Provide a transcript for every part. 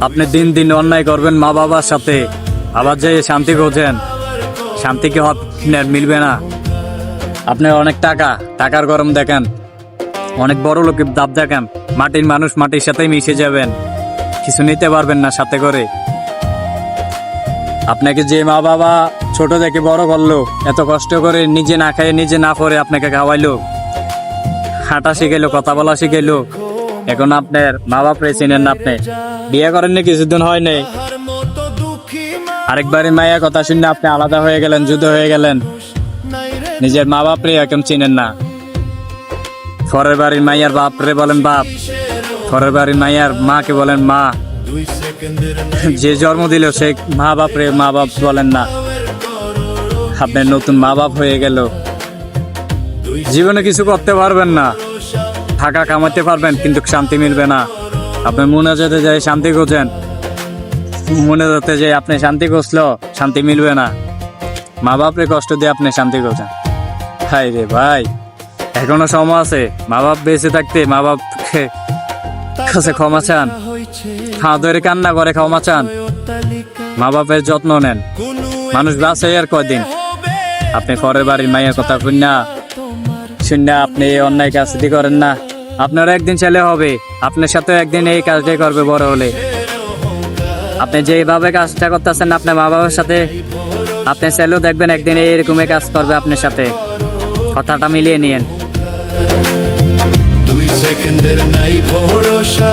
আপনি দিন দিন অন্যায় করবেন মা বাবার সাথে, আবার যে শান্তি খোঁজেন, শান্তি কি আপনার মিলবে না? আপনার অনেক টাকা, টাকার গরম দেখেন, অনেক বড় লোকের দাব দেখেন, মাটির মানুষ মাটির সাথেই মিশে যাবেন, কিছু নিতে পারবেন না সাথে করে। আপনাকে যে মা বাবা ছোট থেকে বড় করলো, এত কষ্ট করে নিজে না খাইয়ে নিজে না পরে আপনাকে খাওয়াইলো, হাঁটা শিখাইলো, কথা বলা শিখাইলো, এখন আপনার মা বাপরে চিনেন না। আপনি বিয়ে করেননি, কিছুদিন হয় নাই, আরেকবারই মায়ের কথা শুনে আপনি আলাদা হয়ে গেলেন, যুদ্ধ হয়ে গেলেন, নিজের মা বাপরে এখন চিনেন না। পরের বাড়ির মাইয়ার বাপরে বলেন বাপ, পরের বাড়ির মাইয়ার মাকে বলেন মা, যে জন্ম দিল সে মা বাপরে মা বাপ বলেন না। আপনার নতুন মা বাপ হয়ে গেল, জীবনে কিছু করতে পারবেন না, টাকা কামাতে পারবেন কিন্তু শান্তি মিলবে না। আপনি মনে যেতে যাই শান্তি খোঁজেন, মনে যেতে যে আপনি শান্তি খুঁজলো, শান্তি মিলবে না, মা বাপরে কষ্ট দিয়ে আপনি শান্তি খোঁজেন। ভাই রে ভাই, এখনো সময় আছে, মা বাপ বেঁচে থাকতে মা বাপকে কাছে ক্ষমা চান, হাত ধরে কান্না করে ক্ষমা চান, মা বাপের যত্ন নেন। মানুষ বাঁচে আর কয়দিন? আপনি পরের বাড়ির মায়ের কথা শুনে আপনি এই অন্যায় কাজটি করেন না। আপনারও একদিন ছেলে হবে, আপনার সাথে একদিন এই কাজটাই করবে বড় হলে। আপনি যেভাবে কাজটা করতেছেন আপনার মা বাবার সাথে, আপনি ছেলেও দেখবেন একদিন এইরকমই কাজ করবে আপনার সাথে। কথাটা মিলিয়ে নিয়েন। 2 সেকেন্ডের নাই ভরসা,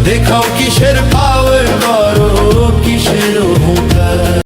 দেখাও কিসের পাওয়ার, করো কিসের অহংকার।